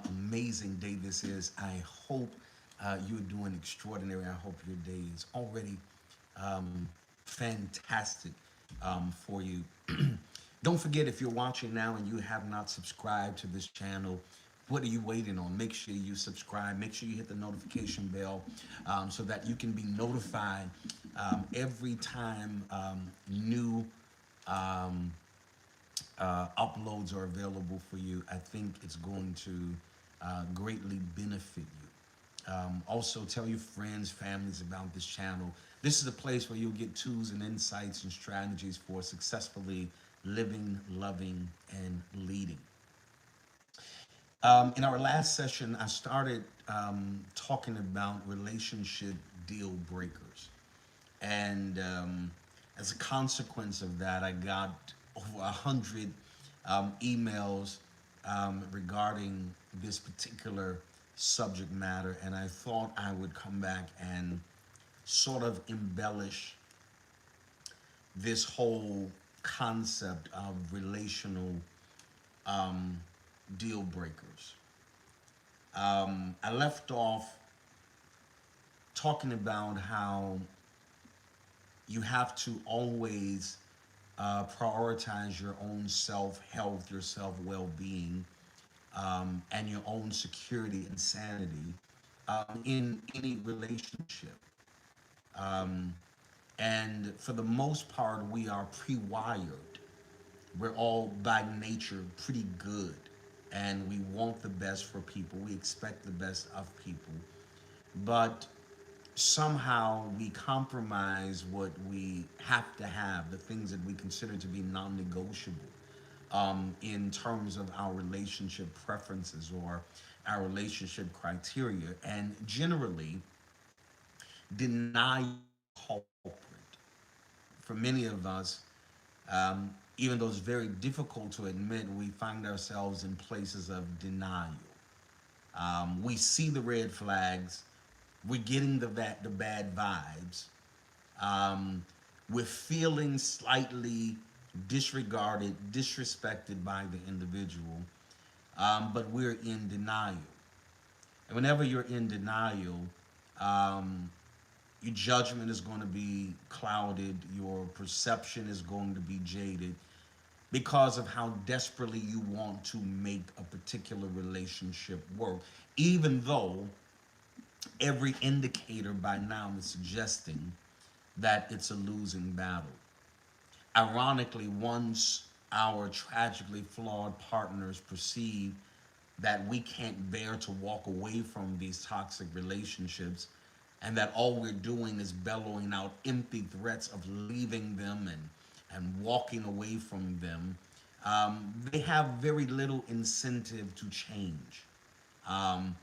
amazing day this is. I hope you're doing extraordinary. I hope your day is already fantastic for you. Don't forget, if you're watching now and you have not subscribed to this channel, what are you waiting on? Make sure you subscribe. Make sure you hit the notification bell so that you can be notified every time new uploads are available for you. I think it's going to greatly benefit you. Also, tell your friends, families about this channel. This is a place where you'll get tools and insights and strategies for successfully living, loving, and leading. In our last session, I started talking about relationship deal breakers. And as a consequence of that, I got over 100 emails regarding this particular subject matter. And I thought I would come back and sort of embellish this whole concept of relational um, deal breakers. I left off talking about how you have to always prioritize your own self-health, your self-well-being, and your own security and sanity in any relationship. Um, and for the most part, we are pre-wired. We're all by nature pretty good, and we want the best for people. We expect the best of people. But somehow we compromise what we have to have, the things that we consider to be non-negotiable in terms of our relationship preferences or our relationship criteria, and generally deny culprit. For many of us, even though it's very difficult to admit, we find ourselves in places of denial. We see the red flags, we're getting the bad vibes. Um, we're feeling slightly disregarded, disrespected by the individual, but we're in denial. And whenever you're in denial, um, your judgment is going to be clouded, your perception is going to be jaded because of how desperately you want to make a particular relationship work, even though every indicator by now is suggesting that it's a losing battle. Ironically, once our tragically flawed partners perceive that we can't bear to walk away from these toxic relationships and that all we're doing is bellowing out empty threats of leaving them and walking away from them, they have very little incentive to change. Um,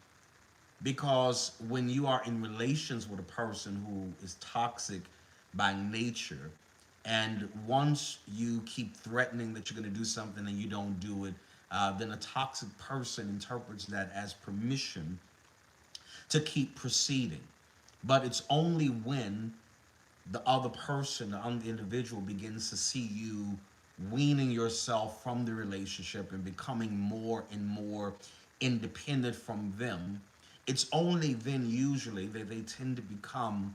because when you are in relations with a person who is toxic by nature, and once you keep threatening that you're going to do something and you don't do it, then a toxic person interprets that as permission to keep proceeding. But it's only when the other person, the other individual, begins to see you weaning yourself from the relationship and becoming more and more independent from them, it's only then usually that they tend to become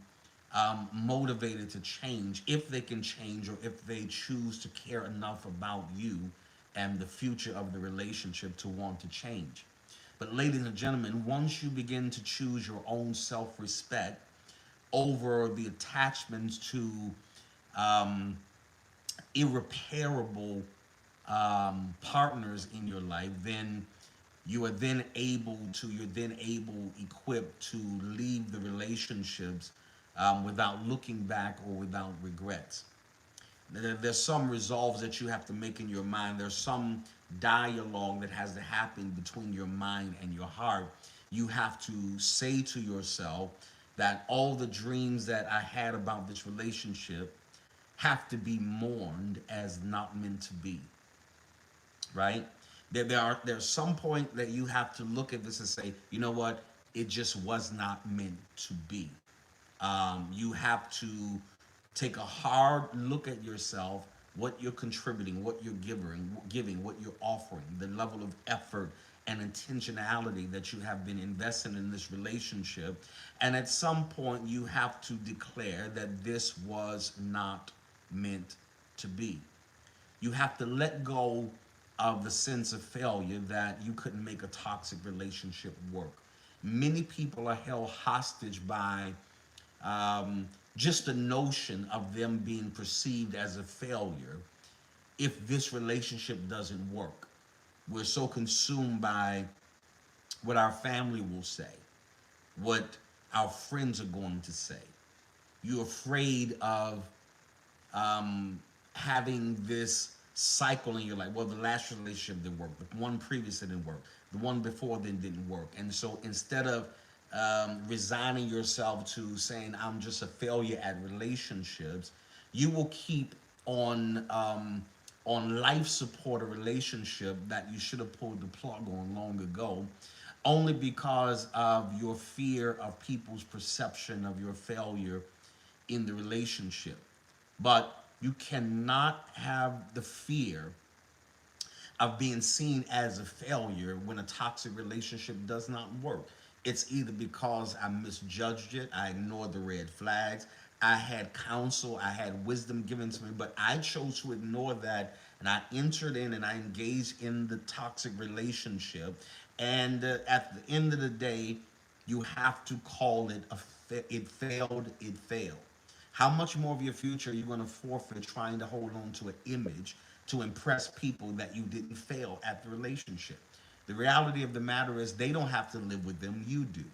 motivated to change, if they can change or if they choose to care enough about you and the future of the relationship to want to change. But ladies and gentlemen, once you begin to choose your own self-respect over the attachments to um, irreparable partners in your life, then you're then able, equipped to leave the relationships without looking back or without regrets. There's some resolves that you have to make in your mind. There's some dialogue that has to happen between your mind and your heart. You have to say to yourself that all the dreams that I had about this relationship have to be mourned as not meant to be, right? There's some point that you have to look at this and say, you know what, it just was not meant to be. You have to take a hard look at yourself, what you're contributing, what you're giving, what you're offering, the level of effort and intentionality that you have been investing in this relationship. And at some point, you have to declare that this was not meant to be. You have to let go of the sense of failure that you couldn't make a toxic relationship work. Many people are held hostage by um, just the notion of them being perceived as a failure if this relationship doesn't work. We're so consumed by what our family will say, what our friends are going to say. You're afraid of having this cycle in your life. Well, the last relationship didn't work. The one previous didn't work. The one before then didn't work. And so instead of resigning yourself to saying I'm just a failure at relationships, you will keep on life support a relationship that you should have pulled the plug on long ago, only because of your fear of people's perception of your failure in the relationship. But you cannot have the fear of being seen as a failure when a toxic relationship does not work. It's either because I misjudged it, I ignored the red flags, I had counsel, I had wisdom given to me, but I chose to ignore that and I entered in and I engaged in the toxic relationship. And at the end of the day, you have to call it it failed, it failed. How much more of your future are you going to forfeit trying to hold on to an image to impress people that you didn't fail at the relationship? The reality of the matter is they don't have to live with them, you do.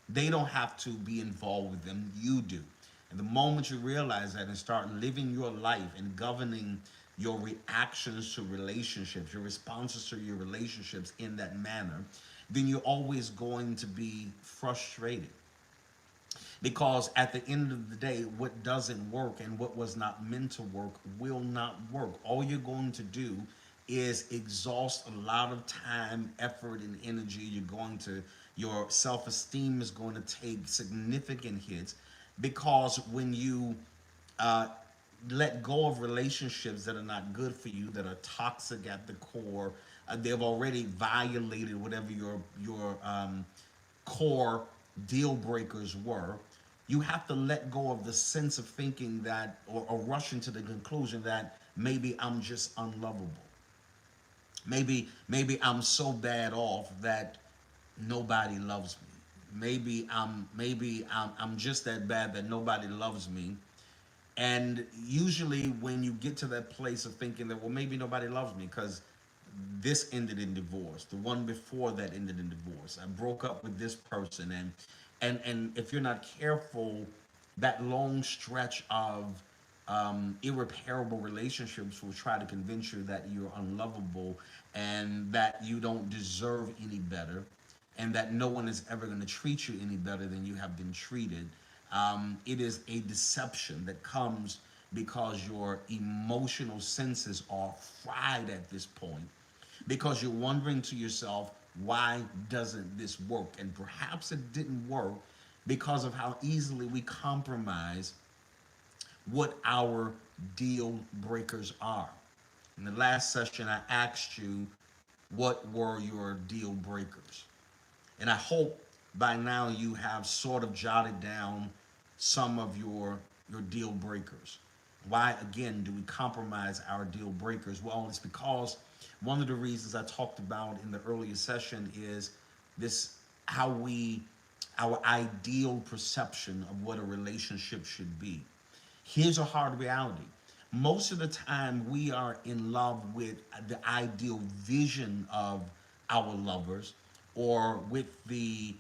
They don't have to be involved with them, you do. And the moment you realize that and start living your life and governing your reactions to relationships, your responses to your relationships in that manner, then you're always going to be frustrated. Because at the end of the day, what doesn't work and what was not meant to work will not work. All you're going to do is exhaust a lot of time, effort, and energy. Your self esteem is going to take significant hits because when you uh, let go of relationships that are not good for you, that are toxic at the core, they've already violated whatever your core deal breakers were. You have to let go of the sense of thinking that, or rushing to the conclusion that maybe I'm just unlovable. Maybe I'm so bad off that nobody loves me. Maybe I'm just that bad that nobody loves me. And usually, when you get to that place of thinking that, well, maybe nobody loves me because this ended in divorce, the one before that ended in divorce, I broke up with this person, and if you're not careful, that long stretch of irreparable relationships will try to convince you that you're unlovable and that you don't deserve any better and that no one is ever going to treat you any better than you have been treated. It is a deception that comes because your emotional senses are fried at this point, because you're wondering to yourself, why doesn't this work? And perhaps it didn't work because of how easily we compromise what our deal breakers are. In the last session, I asked you, what were your deal breakers? And I hope by now you have sort of jotted down some of your deal breakers. Why again do we compromise our deal breakers? Well, it's because one of the reasons I talked about in the earlier session is this, how we our ideal perception of what a relationship should be. Here's a hard reality. Most of the time, we are in love with the ideal vision of our lovers or with the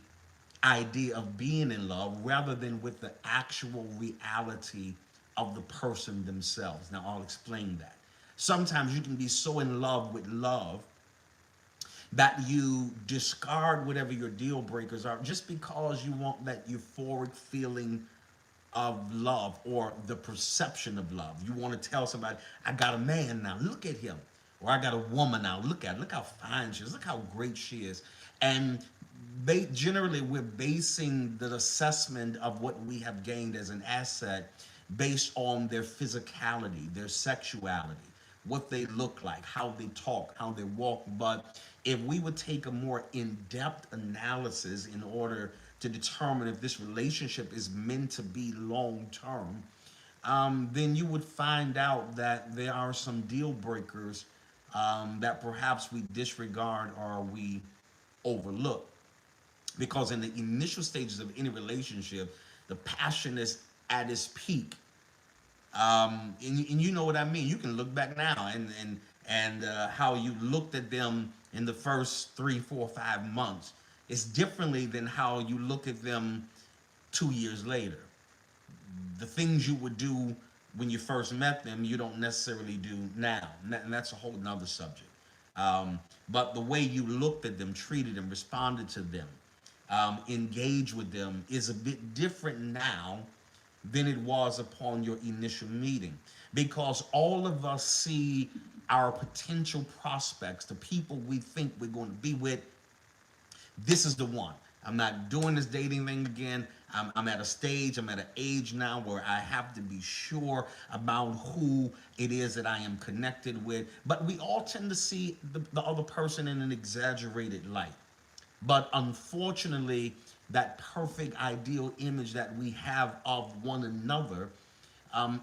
idea of being in love rather than with the actual reality of the person themselves. Now, I'll explain that. Sometimes you can be so in love with love that you discard whatever your deal breakers are just because you want that euphoric feeling of love or the perception of love. You want to tell somebody, I got a man now, look at him. Or I got a woman now, look how fine she is, look how great she is. And generally we're basing the assessment of what we have gained as an asset based on their physicality, their sexuality. what they look like, how they talk, how they walk. But if we would take a more in-depth analysis in order to determine if this relationship is meant to be long-term, then you would find out that there are some deal breakers that perhaps we disregard or we overlook. Because in the initial stages of any relationship, the passion is at its peak. And you know what I mean. You can look back now and how you looked at them in the first 3, 4, 5 months. It's differently than how you look at them 2 years later. The things you would do when you first met them, you don't necessarily do now, and that's a whole nother subject. But the way you looked at them, treated them, responded to them, engaged with them is a bit different now than it was upon your initial meeting, because all of us see our potential prospects, the people we think we're going to be with. This is the one. I'm not doing this dating thing again. I'm at a stage, I'm at an age now where I have to be sure about who it is that I am connected with. But we all tend to see the other person in an exaggerated light. But unfortunately, that perfect ideal image that we have of one another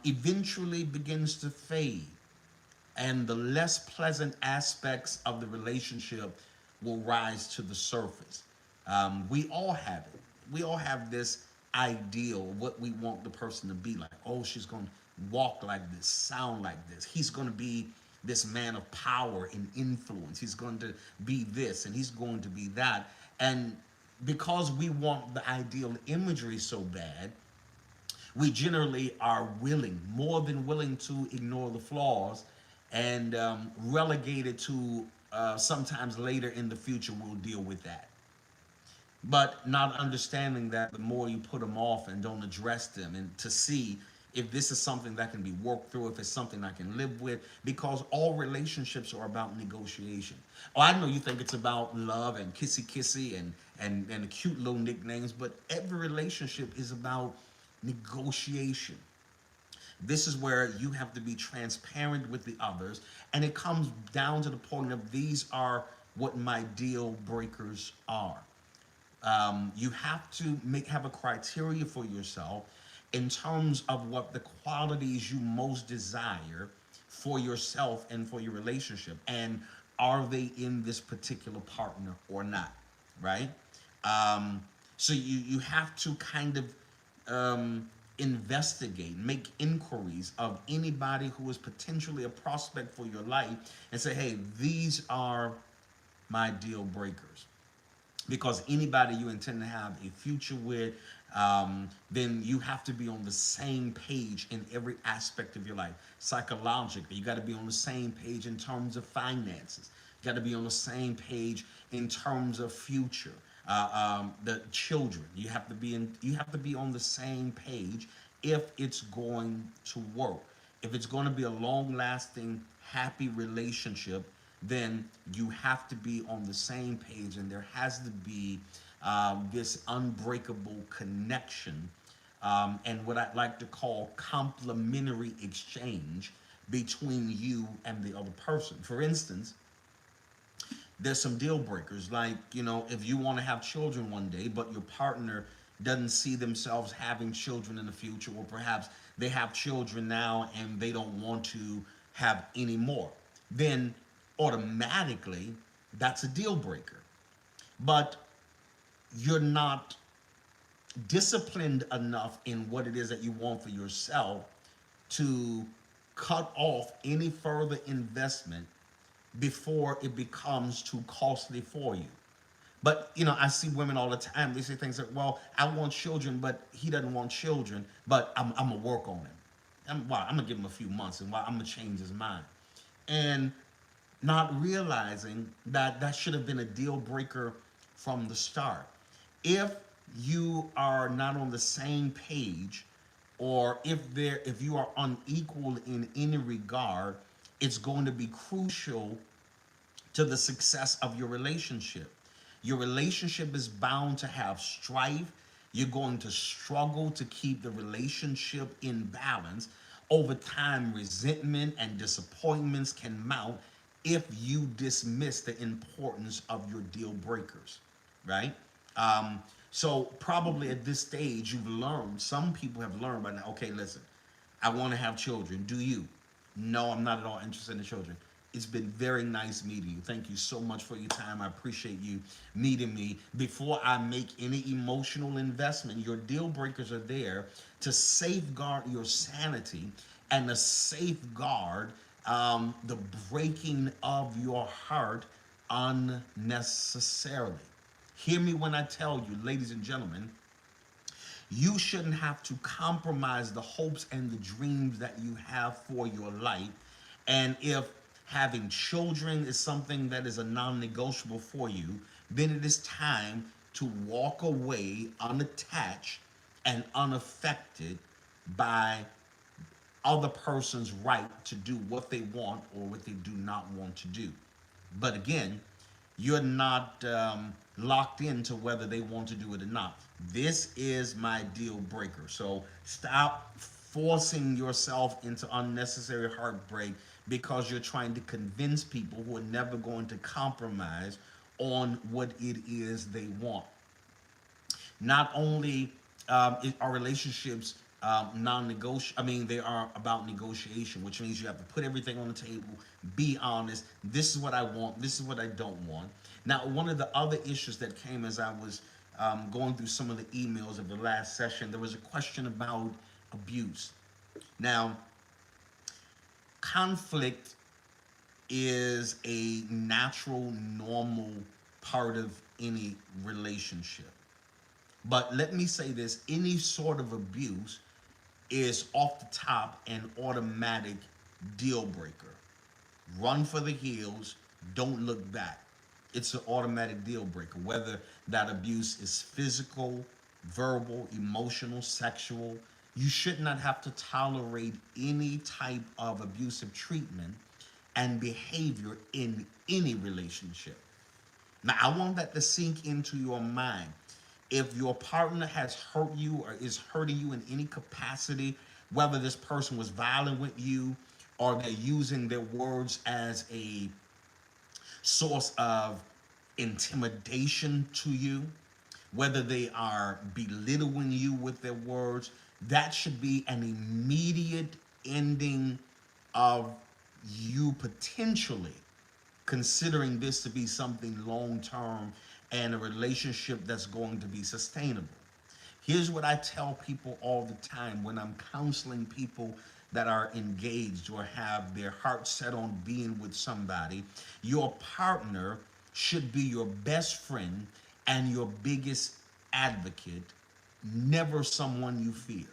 eventually begins to fade, and the less pleasant aspects of the relationship will rise to the surface. We all have it. We all have this ideal of what we want the person to be like. Oh, she's going to walk like this, sound like this. He's going to be this man of power and influence. He's going to be this and he's going to be that. And because we want the ideal imagery so bad, we generally are willing, more than willing, to ignore the flaws and relegate it to sometimes later in the future we'll deal with that. But not understanding that the more you put them off and don't address them, and to see if this is something that can be worked through, if it's something I can live with, because all relationships are about negotiation. Oh, I know you think it's about love and kissy kissy and the cute little nicknames, but every relationship is about negotiation. This is where you have to be transparent with the others, and it comes down to the point of these are what my deal breakers are. You have to have a criteria for yourself in terms of what the qualities you most desire for yourself and for your relationship, and are they in this particular partner or not, right? So you have to kind of investigate, make inquiries of anybody who is potentially a prospect for your life, and say, hey, these are my deal breakers. Because anybody you intend to have a future with, then you have to be on the same page in every aspect of your life. Psychologically, you got to be on the same page in terms of finances. You got to be on the same page in terms of future. The children, you have to be in. You have to be on the same page if it's going to work. If it's going to be a long-lasting, happy relationship, then you have to be on the same page, and there has to be this unbreakable connection, and what I'd like to call complementary exchange between you and the other person. For instance, there's some deal breakers, like, if you want to have children one day, but your partner doesn't see themselves having children in the future, or perhaps they have children now and they don't want to have any more, then automatically that's a deal breaker. But you're not disciplined enough in what it is that you want for yourself to cut off any further investment before it becomes too costly for you. But I see women all the time. They say things like, "Well, I want children, but he doesn't want children. But I'm gonna work on him. I'm gonna give him a few months, and I'm gonna change his mind." And not realizing that that should have been a deal breaker from the start. If you are not on the same page, or if you are unequal in any regard, it's going to be crucial to the success of your relationship. Your relationship is bound to have strife. You're going to struggle to keep the relationship in balance. Over time, resentment and disappointments can mount if you dismiss the importance of your deal breakers, right? So probably at this stage, you've learned, some people have learned by now, okay, listen, I want to have children. Do you? No, I'm not at all interested in children. It's been very nice meeting you. Thank you so much for your time. I appreciate you meeting me. Before I make any emotional investment, your deal breakers are there to safeguard your sanity and to safeguard the breaking of your heart unnecessarily. Hear me when I tell you, ladies and gentlemen, you shouldn't have to compromise the hopes and the dreams that you have for your life. And if having children is something that is a non negotiable for you, then it is time to walk away unattached and unaffected by other person's right to do what they want or what they do not want to do. But again, you're not locked into whether they want to do it or not. This is my deal breaker. So stop forcing yourself into unnecessary heartbreak because you're trying to convince people who are never going to compromise on what it is they want. Not only are relationships non-negotiable, I mean, they are about negotiation, which means you have to put everything on the table, be honest. This is what I want. This is what I don't want. Now, one of the other issues that came as I was going through some of the emails of the last session, there was a question about abuse. Now, conflict is a natural, normal part of any relationship. But let me say this, any sort of abuse is off the top an automatic deal breaker. Run for the hills, don't look back. It's an automatic deal breaker, whether that abuse is physical, verbal, emotional, sexual. You should not have to tolerate any type of abusive treatment and behavior in any relationship. Now, I want that to sink into your mind. If your partner has hurt you or is hurting you in any capacity, whether this person was violent with you or they're using their words as a source of intimidation to you, whether they are belittling you with their words, that should be an immediate ending of you potentially considering this to be something long term and a relationship that's going to be sustainable. Here's what I tell people all the time when I'm counseling people that are engaged or have their heart set on being with somebody. Your partner should be your best friend and your biggest advocate, never someone you fear.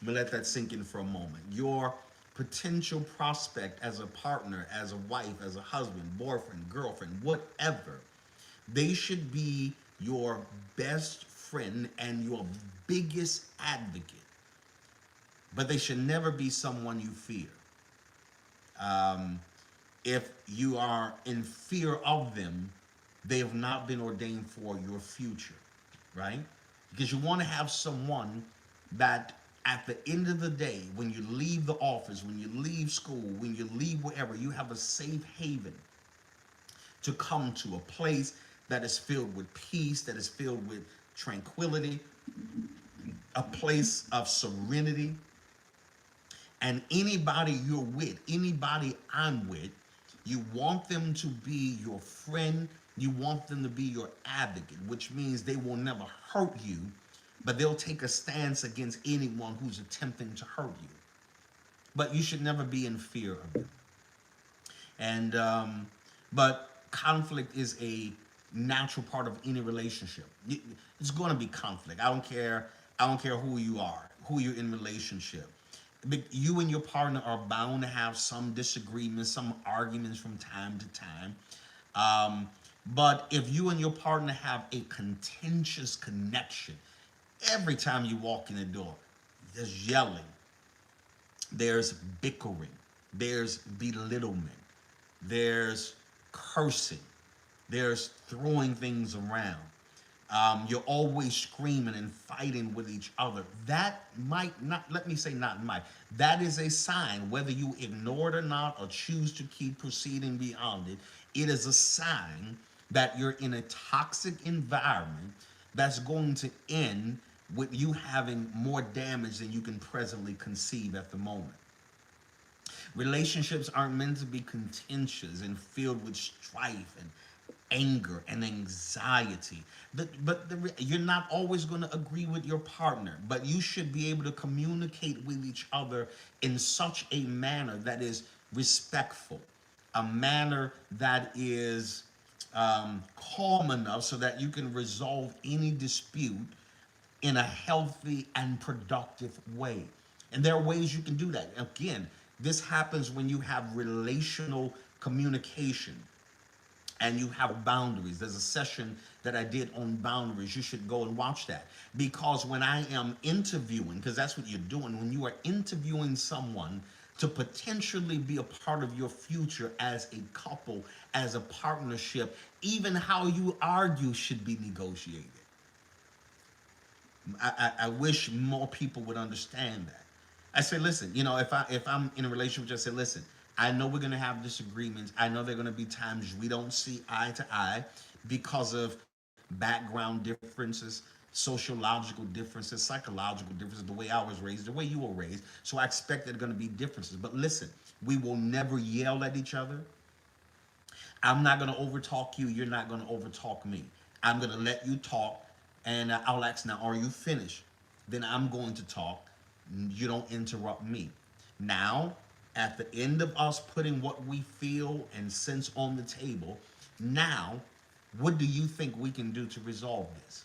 Let me let that sink in for a moment. Your potential prospect as a partner, as a wife, as a husband, boyfriend, girlfriend, whatever, they should be your best friend and your biggest advocate. But they should never be someone you fear. Um, if you are in fear of them, they have not been ordained for your future, right? Because you want to have someone that at the end of the day, when you leave the office, when you leave school, when you leave wherever, you have a safe haven to come to, a place that is filled with peace, that is filled with tranquility, a place of serenity. And anybody you're with, anybody I'm with, you want them to be your friend, you want them to be your advocate, which means they will never hurt you, but they'll take a stance against anyone who's attempting to hurt you. But you should never be in fear of them. And but conflict is a natural part of any relationship. It's going to be conflict. I don't care. I don't care who you are, who you're in relationship. You and your partner are bound to have some disagreements, some arguments from time to time. But if you and your partner have a contentious connection, every time you walk in the door, there's yelling, there's bickering, there's belittlement, there's cursing, there's throwing things around. You're always screaming and fighting with each other. That might not, let me say not might, that is a sign, whether you ignore it or not or choose to keep proceeding beyond it, it is a sign that you're in a toxic environment that's going to end with you having more damage than you can presently conceive at the moment. Relationships aren't meant to be contentious and filled with strife and anger and anxiety. You're not always going to agree with your partner, but you should be able to communicate with each other in such a manner that is respectful, a manner that is calm enough so that you can resolve any dispute in a healthy and productive way. And there are ways you can do that. Again, this happens when you have relational communication and you have boundaries. There's a session that I did on boundaries. You should go and watch that. Because when I am interviewing, because that's what you're doing, when you are interviewing someone to potentially be a part of your future as a couple, as a partnership, even how you argue should be negotiated. I wish more people would understand that. I say, listen, if I'm in a relationship, just say, listen, I know we're gonna have disagreements. I know there are gonna be times we don't see eye to eye because of background differences, sociological differences, psychological differences, the way I was raised, the way you were raised. So I expect there are gonna be differences. But listen, we will never yell at each other. I'm not going to overtalk you. You're not going to overtalk me. I'm going to let you talk, and I'll ask, now, are you finished? Then I'm going to talk. You don't interrupt me. Now, at the end of us putting what we feel and sense on the table, now, what do you think we can do to resolve this?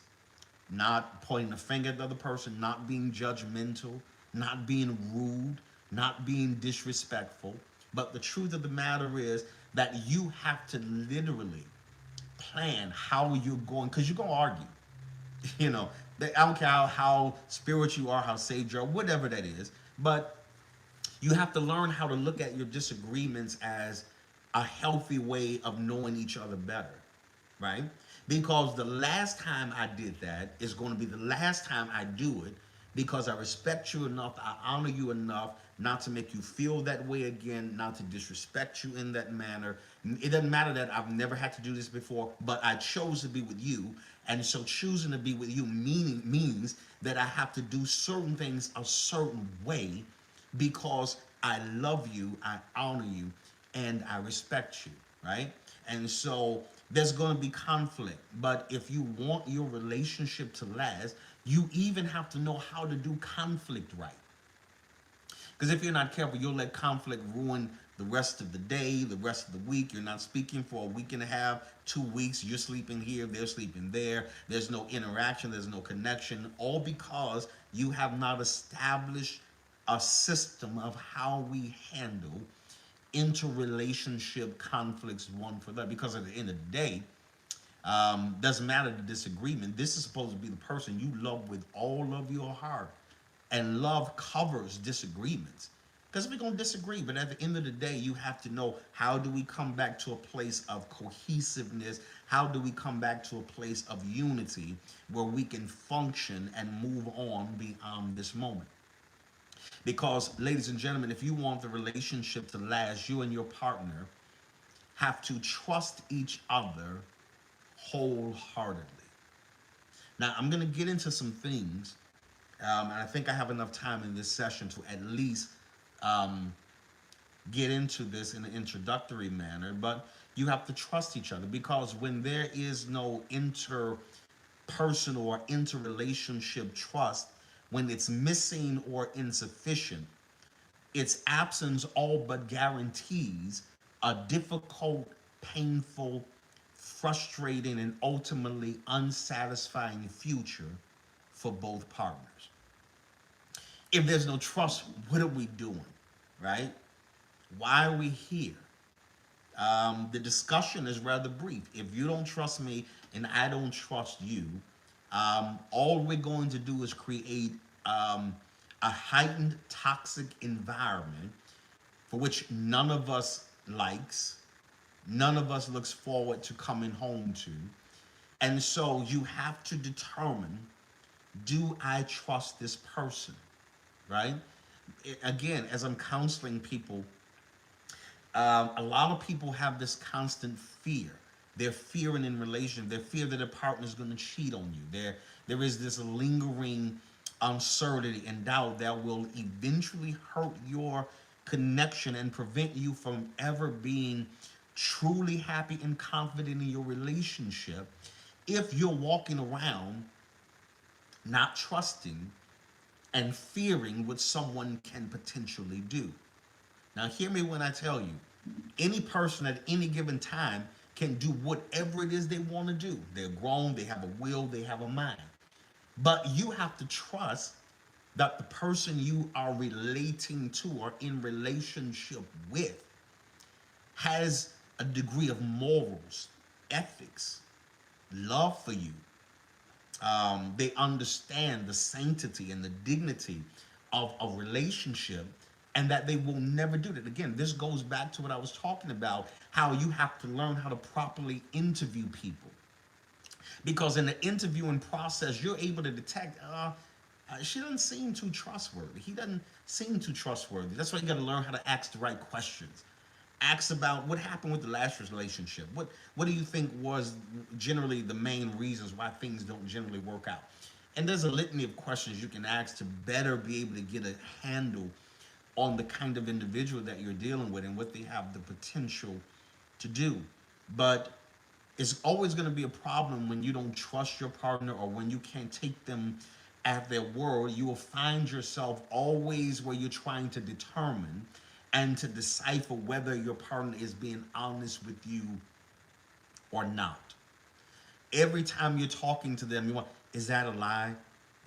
Not pointing a finger at the other person, not being judgmental, not being rude, not being disrespectful. But the truth of the matter is that you have to literally plan how you're going, because you're going to argue. You know, I don't care how spiritual you are, how saved you are, whatever that is. But you have to learn how to look at your disagreements as a healthy way of knowing each other better, right? Because the last time I did that is going to be the last time I do it, because I respect you enough, I honor you enough not to make you feel that way again, not to disrespect you in that manner. It doesn't matter that I've never had to do this before, but I chose to be with you. And so choosing to be with you means that I have to do certain things a certain way because I love you, I honor you, and I respect you, right? And so there's going to be conflict. But if you want your relationship to last, you even have to know how to do conflict right. Because if you're not careful, you'll let conflict ruin the rest of the day, the rest of the week. You're not speaking for a week and a half, 2 weeks. You're sleeping here, they're sleeping there. There's no interaction, there's no connection, all because you have not established a system of how we handle interrelationship conflicts one for that. Because at the end of the day, doesn't matter the disagreement. This is supposed to be the person you love with all of your heart. And love covers disagreements. Because we're going to disagree, but at the end of the day, you have to know, how do we come back to a place of cohesiveness? How do we come back to a place of unity where we can function and move on beyond this moment? Because, ladies and gentlemen, if you want the relationship to last, you and your partner have to trust each other wholeheartedly. Now, I'm going to get into some things, and I think I have enough time in this session to at least um, get into this in an introductory manner, but you have to trust each other, because when there is no interpersonal or interrelationship trust, when it's missing or insufficient, its absence all but guarantees a difficult, painful, frustrating, and ultimately unsatisfying future for both partners. If there's no trust, what are we doing, right? Why are we here? The discussion is rather brief. If you don't trust me and I don't trust you, all we're going to do is create a heightened toxic environment for which none of us likes, none of us looks forward to coming home to. And so you have to determine, do I trust this person? Right? Again, as I'm counseling people, a lot of people have this constant fear. They're fearing in relation. They fear that a partner is going to cheat on you. There is this lingering uncertainty and doubt that will eventually hurt your connection and prevent you from ever being truly happy and confident in your relationship if you're walking around not trusting and fearing what someone can potentially do. Now, hear me when I tell you, any person at any given time can do whatever it is they want to do. They're grown, they have a will, they have a mind. But you have to trust that the person you are relating to or in relationship with has a degree of morals, ethics, love for you. They understand the sanctity and the dignity of a relationship, and that they will never do that. Again, this goes back to what I was talking about, how you have to learn how to properly interview people. Because in the interviewing process, you're able to detect, she doesn't seem too trustworthy. He doesn't seem too trustworthy. That's why you got to learn how to ask the right questions. Ask about what happened with the last relationship. What do you think was generally the main reasons why things don't generally work out? And there's a litany of questions you can ask to better be able to get a handle on the kind of individual that you're dealing with and what they have the potential to do. But it's always going to be a problem when you don't trust your partner or when you can't take them at their word. You will find yourself always where you're trying to determine and to decipher whether your partner is being honest with you or not. Every time you're talking to them, you want, is that a lie?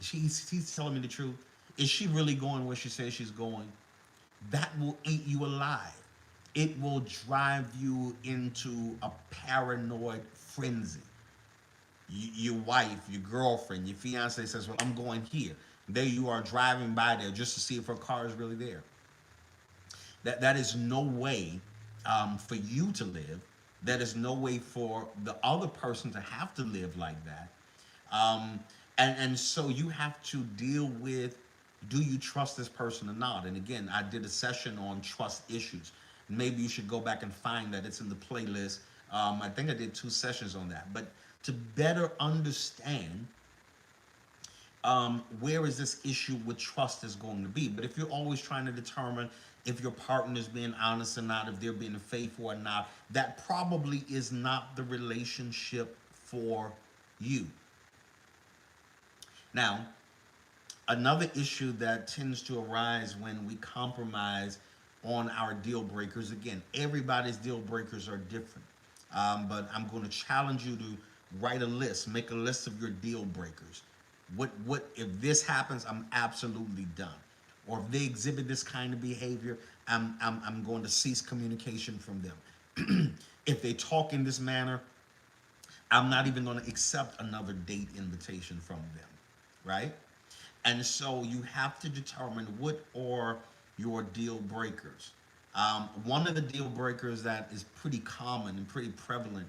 He's telling me the truth. Is she really going where she says she's going? That will eat you alive. It will drive you into a paranoid frenzy. Your wife, your girlfriend, your fiance says, well, I'm going here. There you are driving by there just to see if her car is really there. That is no way for you to live. That is no way for the other person to have to live like that. Um, and so you have to deal with, do you trust this person or not? And again, I did a session on trust issues. Maybe you should go back and find that. It's in the playlist. I think I did 2 sessions on that. But to better understand where is this issue with trust is going to be. But if you're always trying to determine if your partner is being honest or not, if they're being faithful or not, that probably is not the relationship for you. Now, another issue that tends to arise when we compromise on our deal breakers, again, everybody's deal breakers are different. But I'm going to challenge you to write a list, make a list of your deal breakers. What if this happens, I'm absolutely done. Or if they exhibit this kind of behavior, I'm going to cease communication from them. If they talk in this manner, I'm not even going to accept another date invitation from them, right? And so you have to determine what are your deal breakers. One of the deal breakers that is pretty common and pretty prevalent,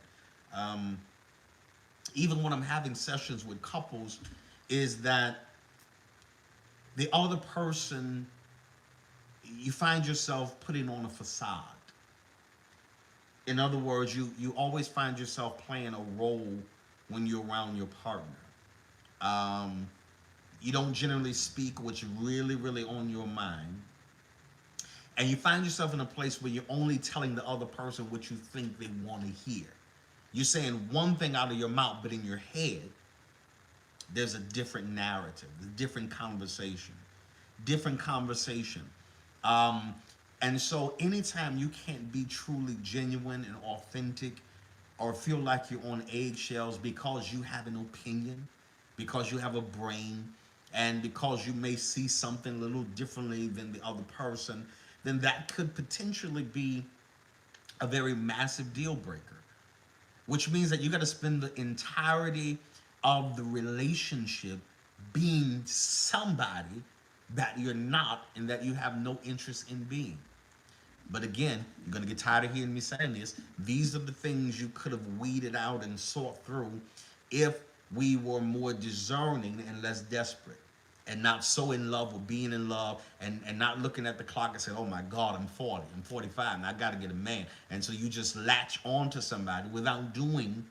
um, even when I'm having sessions with couples, is that the other person, you find yourself putting on a facade. In other words, you always find yourself playing a role when you're around your partner. Um, you don't generally speak what's really, really on your mind. And you find yourself in a place where you're only telling the other person what you think they want to hear. You're saying one thing out of your mouth, but in your head, there's a different narrative, a different conversation, different conversation. Um, and so anytime you can't be truly genuine and authentic or feel like you're on eggshells because you have an opinion, because you have a brain, and because you may see something a little differently than the other person, then that could potentially be a very massive deal breaker, which means that you got to spend the entirety of the relationship being somebody that you're not and that you have no interest in being. But again, you're going to get tired of hearing me saying this. These are the things you could have weeded out and sought through if we were more discerning and less desperate, and not so in love with being in love, and not looking at the clock and saying, oh my God, I'm 40, I'm 45, and I got to get a man. And so you just latch on to somebody without doing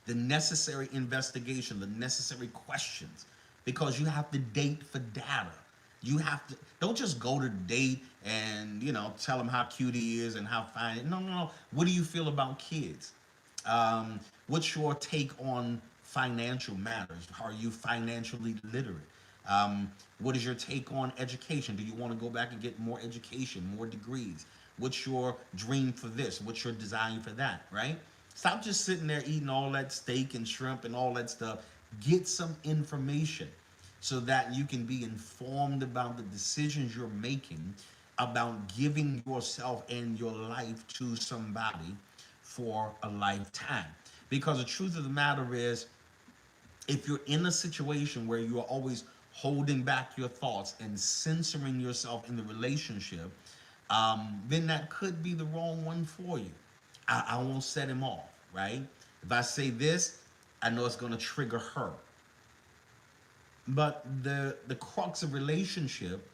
the necessary investigation, the necessary questions, because you have to date for data. You have to, don't just go to date and tell them how cute he is and how fine. No, no, no. What do you feel about kids? What's your take on financial matters? Are you financially literate? What is your take on education? Do you want to go back and get more education, more degrees? What's your dream for this? What's your design for that? Right? Stop just sitting there eating all that steak and shrimp and all that stuff. Get some information so that you can be informed about the decisions you're making about giving yourself and your life to somebody for a lifetime. Because the truth of the matter is, if you're in a situation where you are always holding back your thoughts and censoring yourself in the relationship, then that could be the wrong one for you. I won't set him off, right? If I say this, I know it's going to trigger her. But the crux of relationship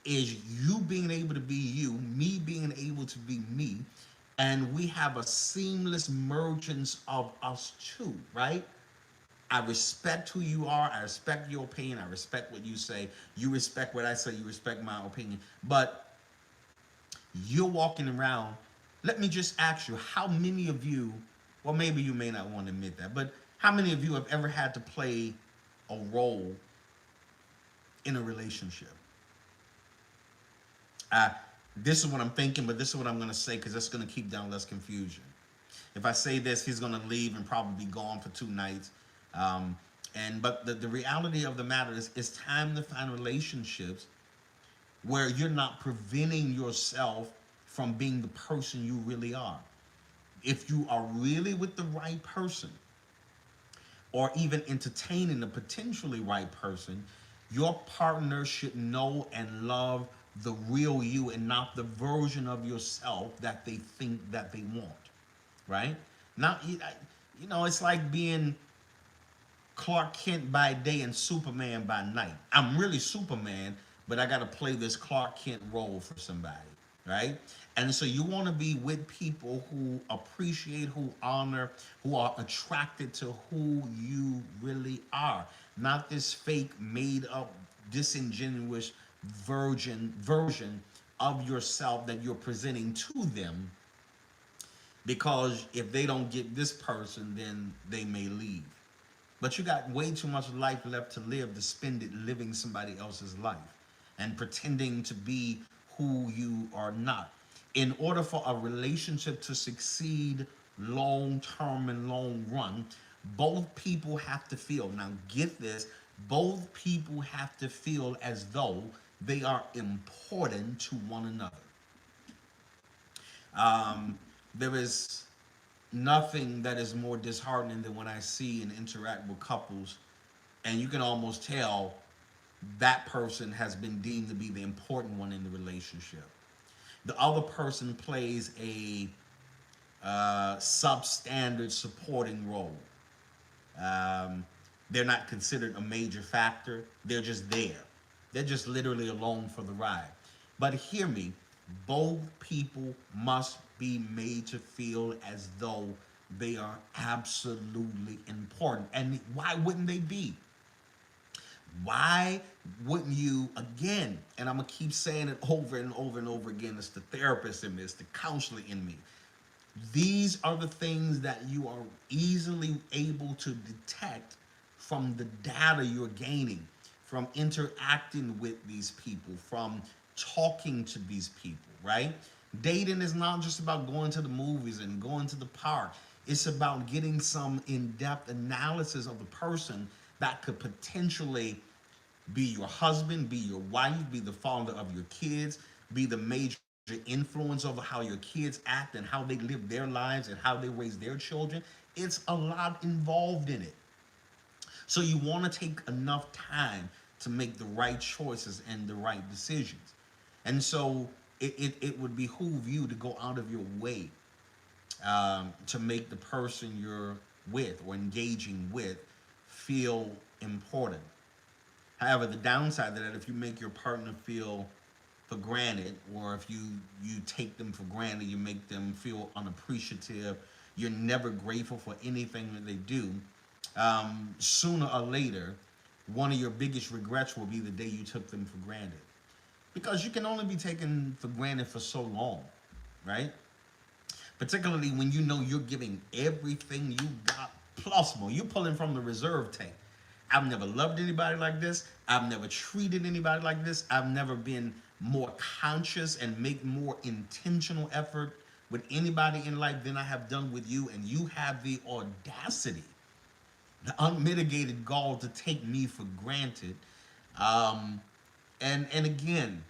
is you being able to be you, me being able to be me, and we have a seamless mergence of us two, right? I respect who you are. I respect your opinion. I respect what you say. You respect what I say. You respect my opinion. But you're walking around. Let me just ask you, how many of you, well, maybe you may not want to admit that, but how many of you have ever had to play a role in a relationship? Uh, this is what I'm thinking, but this is what I'm going to say because that's going to keep down less confusion. If I say this, he's going to leave and probably be gone for 2 nights. But the reality of the matter is, it's time to find relationships where you're not preventing yourself from being the person you really are. If you are really with the right person, or even entertaining a potentially right person, your partner should know and love the real you and not the version of yourself that they think that they want, right? Not, it's like being Clark Kent by day and Superman by night. I'm really Superman, but I got to play this Clark Kent role for somebody, right? And so you want to be with people who appreciate, who honor, who are attracted to who you really are, not this fake, made up, disingenuous version of yourself that you're presenting to them, because if they don't get this person, then they may leave. But you got way too much life left to live to spend it living somebody else's life and pretending to be who you are not. In order for a relationship to succeed long term and long run, both people have to feel, now get this, both people have to feel as though they are important to one another. There is nothing that is more disheartening than when I see and interact with couples, and you can almost tell that person has been deemed to be the important one in the relationship. The other person plays a substandard supporting role. Um, they're not considered a major factor. They're just there. They're just literally along for the ride. But hear me, both people must be made to feel as though they are absolutely important. And why wouldn't they be? Why wouldn't you, again, and I'm going to keep saying it over and over and over again, it's the therapist in me, it's the counselor in me. These are the things that you are easily able to detect from the data you're gaining, from interacting with these people, from talking to these people, right? Dating is not just about going to the movies and going to the park. It's about getting some in-depth analysis of the person that could potentially be your husband, be your wife, be the father of your kids, be the major influence over how your kids act and how they live their lives and how they raise their children. It's a lot involved in it. So you want to take enough time to make the right choices and the right decisions. And so it would behoove you to go out of your way to make the person you're with or engaging with feel important. However, the downside to that, if you make your partner feel for granted, or if you take them for granted, you make them feel unappreciative, you're never grateful for anything that they do. Sooner or later, one of your biggest regrets will be the day you took them for granted, because you can only be taken for granted for so long, right? Particularly when you know you're giving everything you got plus more. You're pulling from the reserve tank. I've never loved anybody like this. I've never treated anybody like this. I've never been more conscious and make more intentional effort with anybody in life than I have done with you. And you have the audacity, the unmitigated gall to take me for granted. Um, and again,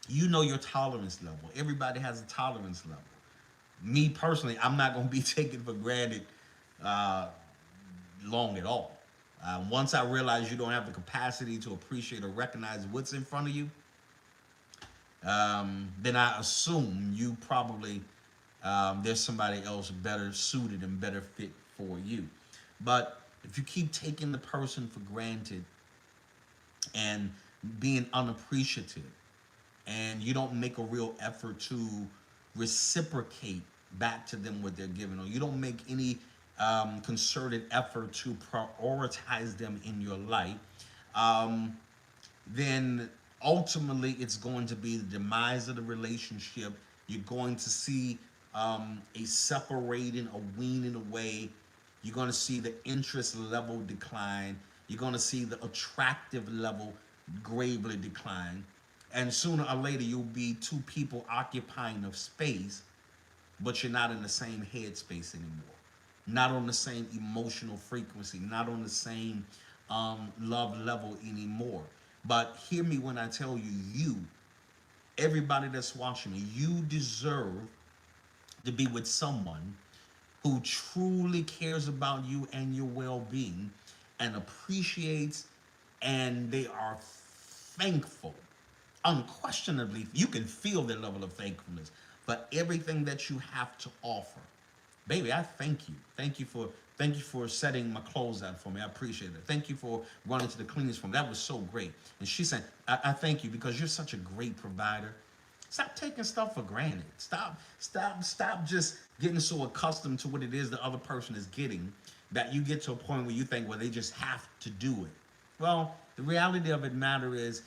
you know your tolerance level. Everybody has a tolerance level. Me personally, I'm not going to be taken for granted uh, long at all. Once I realize you don't have the capacity to appreciate or recognize what's in front of you, then I assume you probably there's somebody else better suited and better fit for you. But if you keep taking the person for granted and being unappreciative, and you don't make a real effort to reciprocate back to them what they're giving, or you don't make any concerted effort to prioritize them in your life, um, then ultimately it's going to be the demise of the relationship. You're going to see a separating, a weaning away. You're going to see the interest level decline. You're going to see the attractive level gravely decline. And sooner or later, you'll be two people occupying a space, but you're not in the same headspace anymore. Not on the same emotional frequency, not on the same love level anymore. But hear me when I tell you, everybody that's watching me, you deserve to be with someone who truly cares about you and your well-being and appreciates, and they are thankful. Unquestionably, you can feel their level of thankfulness for everything that you have to offer. Baby, I thank you. Thank you for setting my clothes out for me. I appreciate it. Thank you for running to the cleaners for me. That was so great. And she said, I thank you because you're such a great provider. Stop taking stuff for granted. Stop just getting so accustomed to what it is the other person is getting that you get to a point where you think, well, they just have to do it. Well, the reality of it matter is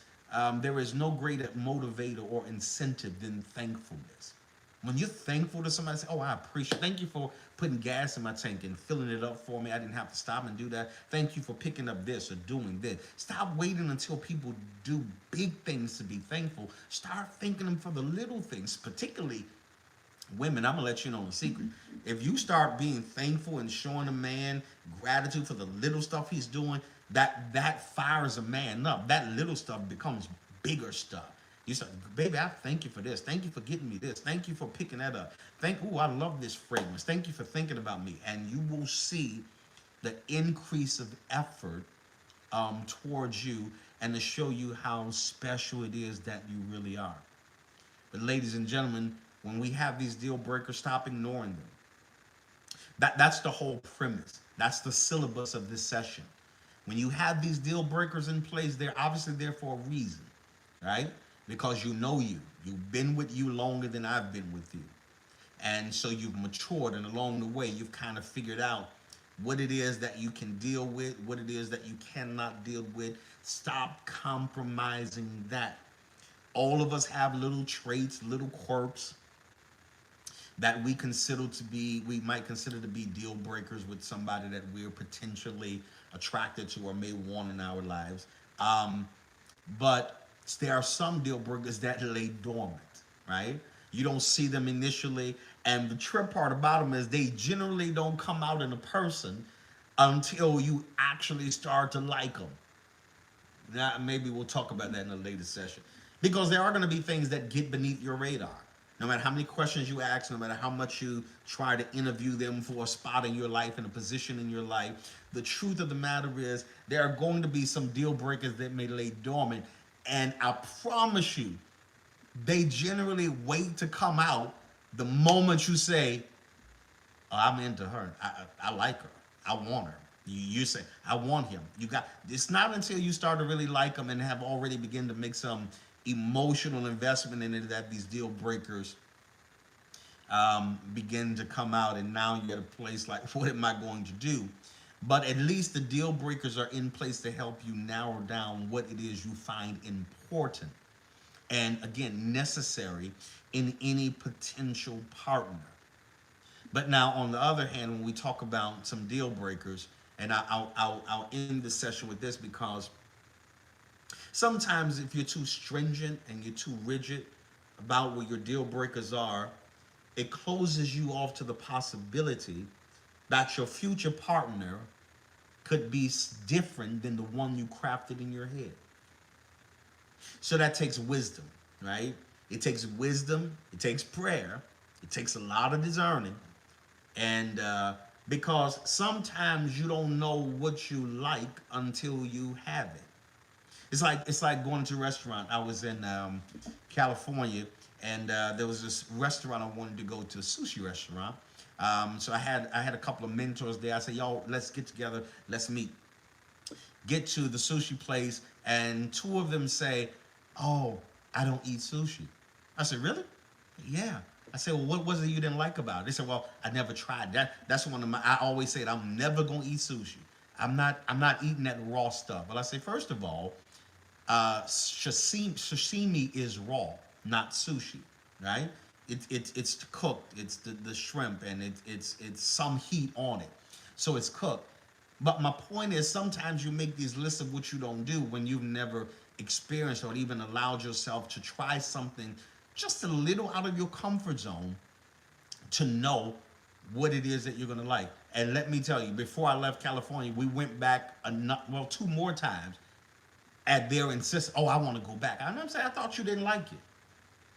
there is no greater motivator or incentive than thankfulness. When you're thankful to somebody, say, "Oh, I appreciate. Thank you for putting gas in my tank and filling it up for me. I didn't have to stop and do that. Thank you for picking up this or doing this." Stop waiting until people do big things to be thankful. Start thanking them for the little things, particularly women. I'm gonna let you know a secret. If you start being thankful and showing a man gratitude for the little stuff he's doing, that fires a man up. That little stuff becomes bigger stuff. You say, "Baby, I thank you for this. Thank you for getting me this. Thank you for picking that up. I love this fragrance. Thank you for thinking about me." And you will see the increase of effort towards you and to show you how special it is that you really are. But ladies and gentlemen, when we have these deal breakers, stop ignoring them. That's the whole premise. That's the syllabus of this session. When you have these deal breakers in place, they're obviously there for a reason, right? Because you know you. You've been with you longer than I've been with you. And so you've matured, and along the way, you've kind of figured out what it is that you can deal with, what it is that you cannot deal with. Stop compromising that. All of us have little traits, little quirks that we might consider to be deal breakers with somebody that we're potentially attracted to or may want in our lives. But there are some deal breakers that lay dormant, right? You don't see them initially, and the trip part about them is they generally don't come out in a person until you actually start to like them. Now, maybe we'll talk about that in a later session. Because there are going to be things that get beneath your radar. No matter how many questions you ask, no matter how much you try to interview them for a spot in your life and a position in your life, the truth of the matter is there are going to be some deal breakers that may lay dormant. And I promise you, they generally wait to come out the moment you say, Oh, I'm into her. I like her. I want her. You say I want him. You got. It's not until you start to really like him and have already begin to make some emotional investment in it that these deal breakers begin to come out, and now you're at a place like, what am I going to do? But at least the deal breakers are in place to help you narrow down what it is you find important and, again, necessary in any potential partner. But now, on the other hand, when we talk about some deal breakers, and I'll end the session with this, because sometimes if you're too stringent and you're too rigid about what your deal breakers are, it closes you off to the possibility that your future partner could be different than the one you crafted in your head. So that takes wisdom, right? It takes wisdom, it takes prayer, it takes a lot of discerning, and because sometimes you don't know what you like until you have it. It's like going to a restaurant. I was in California, and there was this restaurant I wanted to go to, a sushi restaurant. So I had a couple of mentors there. I said, "Yo, let's get together. Let's meet." Get to the sushi place, and two of them say, "Oh, I don't eat sushi." I said, "Really?" "Yeah." I said, "Well, what was it you didn't like about it?" They said, "Well, I never tried that. That's one of my. I always said I'm never gonna eat sushi. I'm not eating that raw stuff." Well, I say, first of all, sashimi is raw, not sushi, right? It's cooked. It's the shrimp, and it's some heat on it, so it's cooked. But my point is, sometimes you make these lists of what you don't do when you've never experienced or even allowed yourself to try something just a little out of your comfort zone to know what it is that you're gonna like. And let me tell you, before I left California, we went back two more times at their insistence. Oh, I want to go back. I know I'm saying, I thought you didn't like it,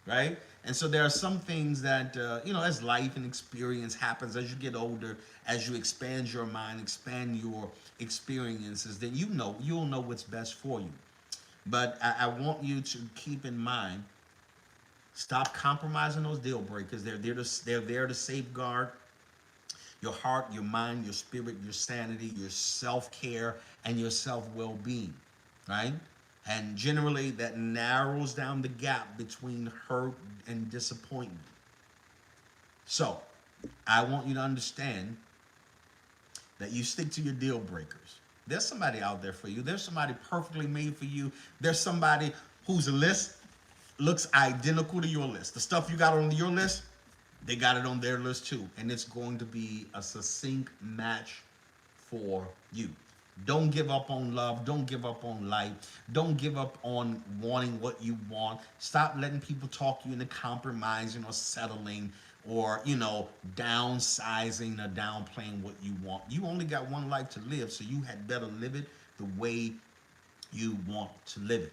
right? And so there are some things that as life and experience happens, as you get older, as you expand your mind, expand your experiences, then you'll know what's best for you. But I want you to keep in mind, stop compromising those deal breakers. They're there to safeguard your heart, your mind, your spirit, your sanity, your self care, and your self well being, right? And generally, that narrows down the gap between hurt and disappointment. So, I want you to understand that you stick to your deal breakers. There's somebody out there for you. There's somebody perfectly made for you. There's somebody whose list looks identical to your list. The stuff you got on your list, they got it on their list too. And it's going to be a succinct match for you. Don't give up on love. Don't give up on life. Don't give up on wanting what you want. Stop letting people talk you into compromising or settling or, downsizing or downplaying what you want. You only got one life to live, so you had better live it the way you want to live it.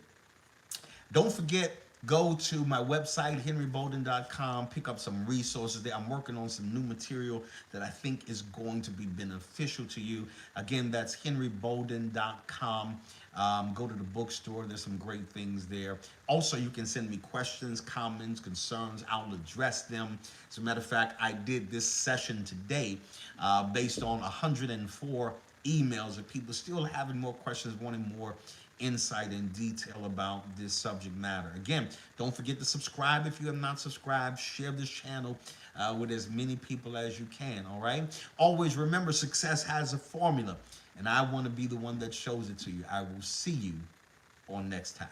Don't forget, go to my website, henrybolden.com, pick up some resources there. I'm working on some new material that I think is going to be beneficial to you. Again, that's henrybolden.com. Go to the bookstore. There's some great things there. Also, you can send me questions, comments, concerns. I'll address them. As a matter of fact, I did this session today based on 104 emails of people still having more questions, wanting more insight and detail about this subject matter. Again, don't forget to subscribe if you have not subscribed. Share this channel with as many people as you can, all right? Always remember, success has a formula, and I want to be the one that shows it to you. I will see you on next time.